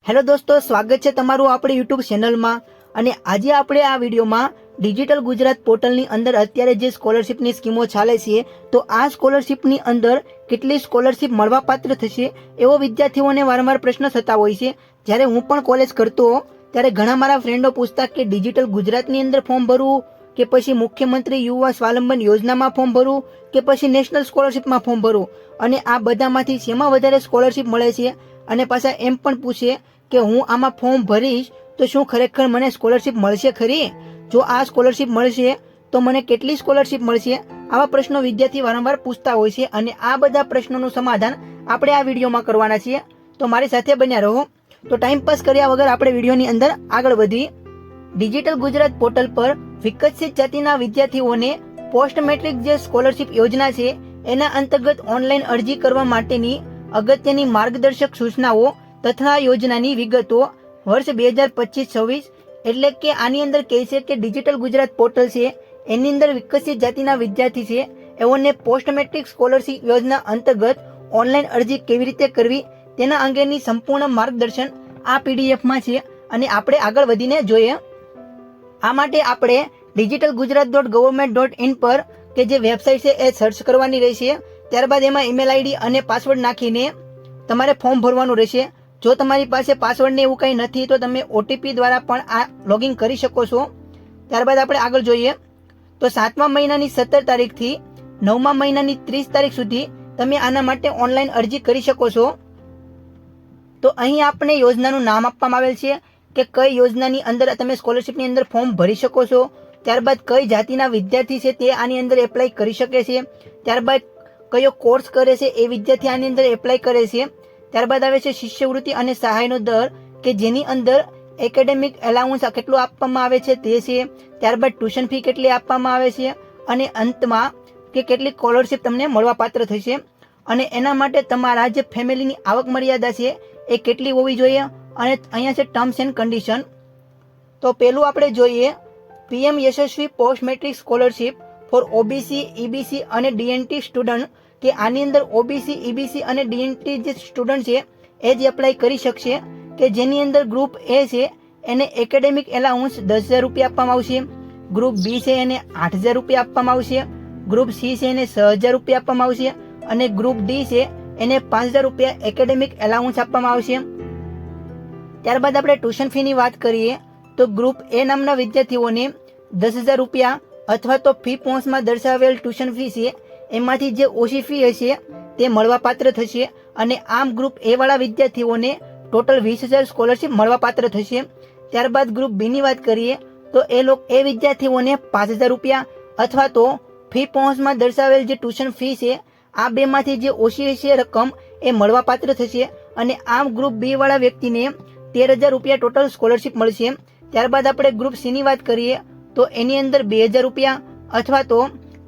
Hello દોસ્તો, સ્વાગત છે તમારું આપણી યુટ્યુબ ચેનલમાં। અને આજે આપણે આ વિડીયોમાં ડિજિટલ ગુજરાત પોર્ટલની અંદર અત્યારે જે સ્કોલરશિપની સ્કીમો ચાલે છે, તો આ સ્કોલરશિપની અંદર કેટલી સ્કોલરશિપ મળવાપાત્ર થશે એવો વિદ્યાર્થીઓને વારંવાર પ્રશ્ન થતા હોય છે। જ્યારે હું પણ કોલેજ કરતો ત્યારે ઘણા મારા ફ્રેન્ડો પૂછતા કે ડિજિટલ ગુજરાતની અંદર ફોર્મ ભરવું કે પછી મુખ્યમંત્રી યુવા સ્વાવલંબન યોજનામાં ફોર્મ ભરવું કે પછી નેશનલ સ્કોલરશિપમાં ફોર્મ ભરવું, અને આ બધામાંથી શેમાં વધારે સ્કોલરશિપ મળે છે, અને પાછા એમ પણ પૂછે કે હું આમાં ફોર્મ ભરીશ તો શું ખરેખર મને સ્કોલરશિપ મળશે ખરી? જો આ સ્કોલરશિપ મળશે તો મને કેટલી સ્કોલરશિપ મળશે? આવા પ્રશ્નો વિદ્યાર્થી વારંવાર પૂછતા હોય છે, અને આ બધા પ્રશ્નોનું સમાધાન આપણે આ વિડીયોમાં કરવાના છીએ। તો મારી સાથે બન્યા રહો। તો ટાઈમ પાસ કર્યા વગર આપણે વિડીયોની અંદર આગળ વધીએ। ડિજિટલ ગુજરાત પોર્ટલ પર વિકસિત જાતિના વિદ્યાર્થીઓને પોસ્ટ મેટ્રિક જે સ્કોલરશિપ યોજના છે એના અંતર્ગત ઓનલાઈન અરજી કરવા માટેની અગત્યની માર્ગદર્શક સૂચનાઓ તથા યોજનાની વિગતો વર્ષ 2025-26 એટલે કે આની અંદર કહે છે કે ડિજિટલ ગુજરાત પોર્ટલ છે એની અંદર વિકસિત જાતિના વિદ્યાર્થી છે એઓને પોસ્ટ મેટ્રિક સ્કોલરશિપ યોજના અંતર્ગત ઓનલાઈન અરજી કેવી રીતે કરવી તેના અંગેની સંપૂર્ણ માર્ગદર્શન આ પીડીએફમાં છે, અને આપણે આગળ વધીને જોઈએ। આ માટે આપણે digitalgujarat.government.in પર કે જે વેબસાઇટ છે એ સર્ચ કરવાની રહેશે। ત્યારબાદ એમાં ઈમેલ આઈડી અને પાસવર્ડ નાખીને તમારે ફોર્મ ભરવાનું રહેશે। જો તમારી પાસે પાસવર્ડ ને એવું કંઈ નથી તો તમે ઓટીપી દ્વારા પણ આ લોગિન કરી શકો છો। ત્યારબાદ આપણે આગળ જોઈએ તો 7મા મહિનાની 17 તારીખથી 9મા મહિનાની 30 તારીખ સુધી તમે આના માટે ઓનલાઈન અરજી કરી શકો છો। તો અહીં આપણે યોજનાનું નામ આપવામાં આવેલ છે કે કઈ યોજનાની અંદર તમે સ્કોલરશિપની અંદર ફોર્મ ભરી શકો છો, ત્યારબાદ કઈ જાતિના વિદ્યાર્થી છે તે આની અંદર એપ્લાય કરી શકે છે, ત્યારબાદ કયો કોર્સ કરે છે એ વિદ્યાર્થી આની અંદર એપ્લાય કરે છે, ત્યારબાદ આવે છે શિષ્યવૃત્તિ અને સહાયનો દર કે જેની અંદર એકેડેમિક એલાઉન્સ કેટલું આપવામાં આવે છે તે છે, ત્યારબાદ ટ્યુશન ફી કેટલી આપવામાં આવે છે, અને અંતમાં કે કેટલી સ્કોલરશિપ તમને મળવાપાત્ર થશે, અને એના માટે તમારા જે ફેમિલીની આવક મર્યાદા છે એ કેટલી હોવી જોઈએ, અને અહીંયા છે ટર્મ્સ એન્ડ કન્ડિશન। તો પહેલું આપણે જોઈએ PM Yashasvi post metric scholarship for OBC, EBC અને ડીએનટી સ્ટુડન્ટ કે આની અંદર ઓબીસી, ઈબીસી અને ડીએનટી જે સ્ટુડન્ટ છે એ જ એપ્લાય કરી શકશે, કે જેની અંદર ગ્રુપ એ છે એને એકેડેમિક એલાઉન્સ 10,000 રૂપિયા આપવામાં આવશે, ગ્રુપ બી છે એને 8,000 રૂપિયા આપવામાં આવશે, ગ્રુપ સી છે એને 6,000 રૂપિયા આપવામાં આવશે, અને ગ્રુપ ડી છે એને 5,000 રૂપિયા એકેડેમિક એલાઉન્સ આપવામાં આવશે। ત્યારબાદ આપણે ટ્યુશન ફીની વાત કરીએ તો ગ્રુપ એ નામના વિદ્યાર્થીઓને 10,000 રૂપિયા અથવા તો ફી પોન્સમાં દર્શાવેલ ટ્યુશન ફી છે એમાંથી જે ઓછી ફી હશે તે મળવાપાત્ર થશે, અને આમ ગ્રુપ એ વાળા વિદ્યાર્થીઓને ટોટલ 20,000 સ્કોલરશિપ મળવાપાત્ર થશે। ત્યારબાદ ગ્રુપ બી ની વાત કરીએ તો એ વિદ્યાર્થીઓને 5,000 રૂપિયા અથવા તો ફી પોન્સમાં દર્શાવેલ જે ટ્યુશન ફી છે આ બેમાંથી જે ઓછી હશે રકમ એ મળવાપાત્ર થશે, અને આમ ગ્રુપ બી વાળા વ્યક્તિને 13,000 રૂપિયા ટોટલ સ્કોલરશિપ મળશે। ત્યારબાદ આપણે ગ્રુપ સી ની વાત કરીએ તો એની અંદર 2,000 રૂપિયા અથવા તો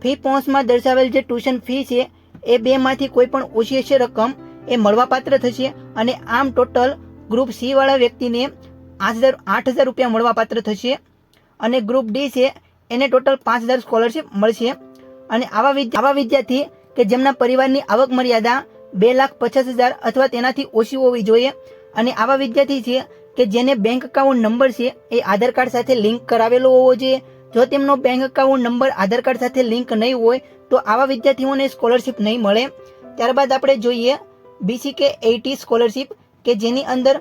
ફી પોન્સમાં દર્શાવેલ જે ટ્યુશન ફી છે એ બેમાંથી કોઈ પણ ઓછી હશે રકમ એ મળવાપાત્ર થશે, અને આમ ટોટલ ગ્રુપ સી વાળા વ્યક્તિને 8,000 રૂપિયા મળવાપાત્ર થશે, અને ગ્રુપ ડી છે એને ટોટલ 5,000 સ્કોલરશિપ મળશે। અને આવા વિદ્યાર્થી કે જેમના પરિવારની આવક મર્યાદા 2,50,000 અથવા તેનાથી ઓછી હોવી જોઈએ, અને આવા વિદ્યાર્થી છે કે જેને બેંક એકાઉન્ટ નંબર છે એ આધાર કાર્ડ સાથે લિંક કરાવેલો હોવો જોઈએ। જો તેમનો બેંક એકાઉન્ટ નંબર આધાર કાર્ડ સાથે લિંક નહીં હોય તો આવા વિદ્યાર્થીઓને સ્કોલરશિપ નહીં મળે। ત્યારબાદ આપણે જોઈએ BCK80 સ્કોલરશિપ કે જેની અંદર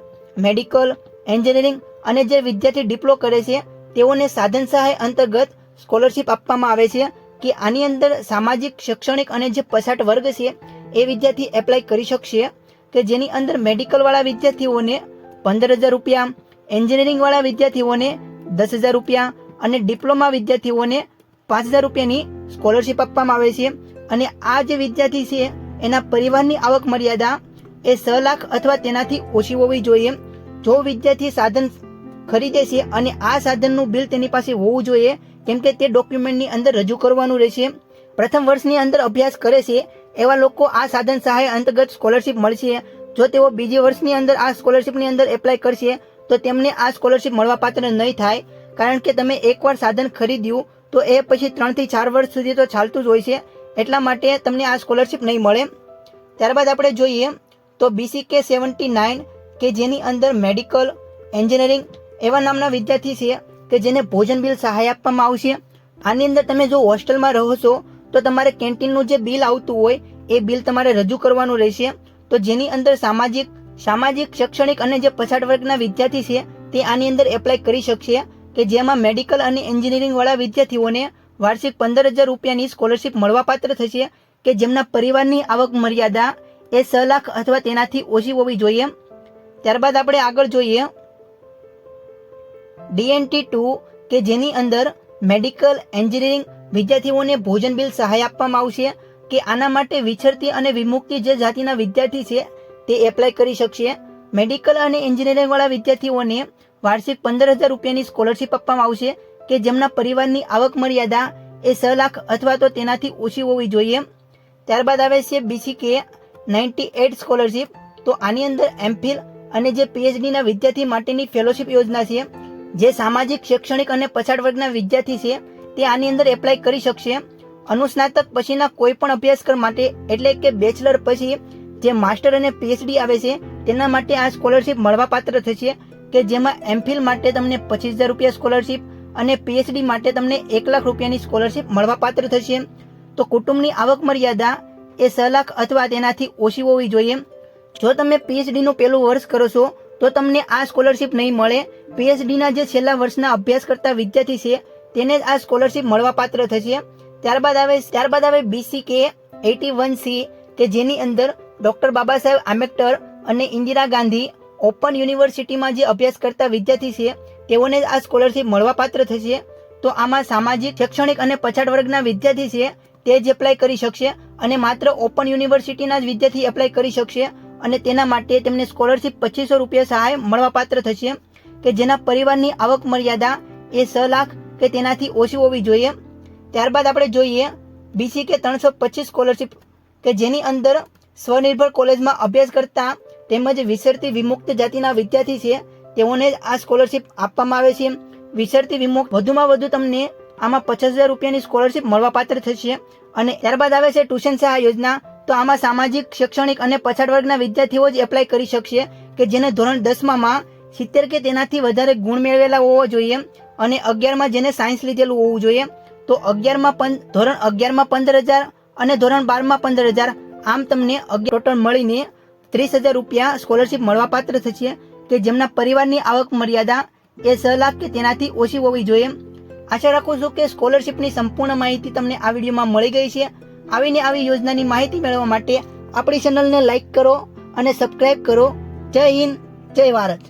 મેડિકલ, એન્જિનિયરિંગ અને જે વિદ્યાર્થી ડિપ્લો કરે છે તેઓને સાધન સહાય અંતર્ગત સ્કોલરશિપ આપવામાં આવે છે, કે આની અંદર સામાજિક, શૈક્ષણિક અને જે પછાત વર્ગ છે એ વિદ્યાર્થી એપ્લાય કરી શકશે, કે જેની અંદર મેડિકલ વાળા વિદ્યાર્થીઓને 15,000 રૂપિયા, એન્જિનિયરિંગ વાળા વિદ્યાર્થીઓને 10,000 રૂપિયા અને ડિપ્લોમા વિદ્યાર્થીઓને 5,000 રૂપિયાની સ્કોલરશિપ આપવામાં આવે છે। અને આ જે વિદ્યાર્થી છે એના પરિવારની આવક મર્યાદા એ 6 લાખ અથવા તેનાથી ઓછી હોવી જોઈએ। જો વિદ્યાર્થી સાધન ખરીદે છે અને આ સાધનનું બિલ તેની પાસે હોવું જોઈએ, કેમ કે તે ડોક્યુમેન્ટની અંદર રજૂ કરવાનું રહેશે। પ્રથમ વર્ષની અંદર અભ્યાસ કરે છે એવા લોકો આ સાધન સહાય અંતર્ગત સ્કોલરશિપ મળશે। જો તેઓ બીજી વર્ષની અંદર આ સ્કોલરશિપની અંદર એપ્લાય કરશે તો તેમને આ સ્કોલરશિપ મળવાપાત્ર નહીં થાય, કારણ કે તમે એકવાર સાધન ખરીદ્યું તો એ પછી 3 થી 4 વર્ષ સુધી તો ચાલતું જ હોય છે, એટલા માટે તમને આ સ્કોલરશિપ નહીં મળે। ત્યારબાદ આપણે જોઈએ તો BCK 79 કે જેની અંદર મેડિકલ, એન્જિનિયરિંગ એવા નામના વિદ્યાર્થી છે કે જેને ભોજન બિલ સહાય આપવામાં આવશે. આની અંદર તમે જો હોસ્ટેલમાં રહો છો તો તમારે કેન્ટીનનું જે બિલ આવતું હોય એ બિલ તમારે રજૂ કરવાનું રહેશે. તો જેની અંદર સામાજિક, શૈક્ષણિક અને જે પછાત વર્ગના વિદ્યાર્થી છે તે આની અંદર એપ્લાય કરી શકશે કે જેમાં મેડિકલ અને એન્જિનિયરિંગ વાળા વિદ્યાર્થીઓને વાર્ષિક 15,000 રૂપિયાની સ્કોલરશિપ મળવાપાત્ર થશે કે જેમના પરિવારની આવક મર્યાદા એ 6 લાખ અથવા તેનાથી ઓછી હોવી જોઈએ. ત્યારબાદ આપણે આગળ જોઈએ DNT2 કે જેની અંદર મેડિકલ, એન્જિનિયરિંગ વિદ્યાર્થીઓને ભોજન બિલ સહાય આપવામાં આવશે કે આના માટે વિચરતી અને વિમુક્તિ જે જાતિના વિદ્યાર્થી છે તે એપ્લાય કરી શકશે. મેડિકલ અને એન્જિનિયરિંગ વાળા વિદ્યાર્થીઓને વાર્ષિક 15,000 રૂપિયાની સ્કોલરશિપ આપવામાં આવશે કે જેમના પરિવારની આવક મર્યાદા એ 6 લાખ અથવા તો તેનાથી ઓછી હોવી જોઈએ. ત્યારબાદ આવે છે BCK 98 સ્કોલરશિપ. તો આની અંદર MPhil અને જે PhD ના વિદ્યાર્થી માટેની ફેલોશિપ યોજના છે. જે સામાજિક, શૈક્ષણિક અને પછાત વર્ગના વિદ્યાર્થી છે તે આની અંદર એપ્લાય કરી શકશે. અનુસ્નાતક પછીના કોઈ પણ અભ્યાસક્રમ માટે એટલે કે બેચલર પછી જે માસ્ટર અને PhD આવે છે તેના માટે આ સ્કોલરશિપ મળવાપાત્ર થશે કે જેમાં MPhil માટે તમને 25,000 રૂપિયા સ્કોલરશિપ અને PhD માટે તમને 1 લાખ રૂપિયાની સ્કોલરશિપ મળવાપાત્ર થશે. તો કુટુંબની આવક મર્યાદા એ 6 લાખ અથવા તેનાથી ઓછી હોવી જોઈએ. જો તમે PhD નું પહેલું વર્ષ કરો છો તો તમને આ સ્કોલરશિપ નહીં મળે. PhD ના જે છેલ્લા વર્ષના અભ્યાસ કરતા વિદ્યાર્થી છે તેને જ આ સ્કોલરશિપ મળવાપાત્ર થશે. ત્યારબાદ આવે BCK 81C કે જેની અંદર ડોક્ટર બાબા સાહેબ આંબેડકર અને ઇન્દિરા ગાંધી ઓપન યુનિવર્સિટીમાં જે અભ્યાસ કરતા વિદ્યાર્થી છે તેઓને આ સ્કોલરશિપ મળવાપાત્ર થશે. તો આમાં સામાજિક, શૈક્ષણિક અને પછાત વર્ગના વિદ્યાર્થી છે તે જ એપ્લાય કરી શકશે અને માત્ર ઓપન યુનિવર્સિટીના જ વિદ્યાર્થી એપ્લાય કરી શકશે અને તેના માટે તેમને સ્કોલરશિપ 2,500 રૂપિયા સહાય મળવાપાત્ર થશે કે જેના પરિવારની આવક મર્યાદા એ 6 લાખ કે તેનાથી ઓછી હોવી જોઈએ. ત્યારબાદ આપણે જોઈએ BCK 325 સ્કોલરશિપ કે જેની અંદર સ્વનિર્ભર કોલેજમાં અભ્યાસ કરતા તેમજ વિચરતી વિમુક્ત જાતિના વિદ્યાર્થી છે તેઓને આ સ્કોલરશિપ આપવામાં આવે છે. વિચરતી વિમુક્ત વધુમાં વધુ તમને આમાં 50,000 રૂપિયાની સ્કોલરશિપ મળવાપાત્ર થશે. અને ત્યારબાદ આવે છે ટ્યુશન સહાય યોજના. તો આમાં સામાજિક, શૈક્ષણિક અને પછાત વર્ગના વિદ્યાર્થીઓ જ એપ્લાય કરી શકશે કે જેને ધોરણ 10માં 70 કે તેનાથી વધારે ગુણ મેળવેલા હોવા જોઈએ અને 11માં જેને સાયન્સ લીધેલું હોવું જોઈએ. તો ધોરણ 11માં 15,000 અને ધોરણ 12માં 15,000 આમ તમને ટોટલ મળીને 30,000 રૂપિયા સ્કોલરશિપ મળવાપાત્ર થશે કે જેમના પરિવારની આવક મર્યાદા એ 6 લાખ કે તેનાથી ઓછી હોવી જોઈએ. આશા રાખું છું કે સ્કોલરશિપની સંપૂર્ણ માહિતી તમને આ વિડીયોમાં મળી ગઈ છે. આવી યોજનાની માહિતી મેળવવા માટે આપણી ચેનલને લાઈક કરો અને સબસ્ક્રાઇબ કરો. જય હિન્દ, જય ભારત.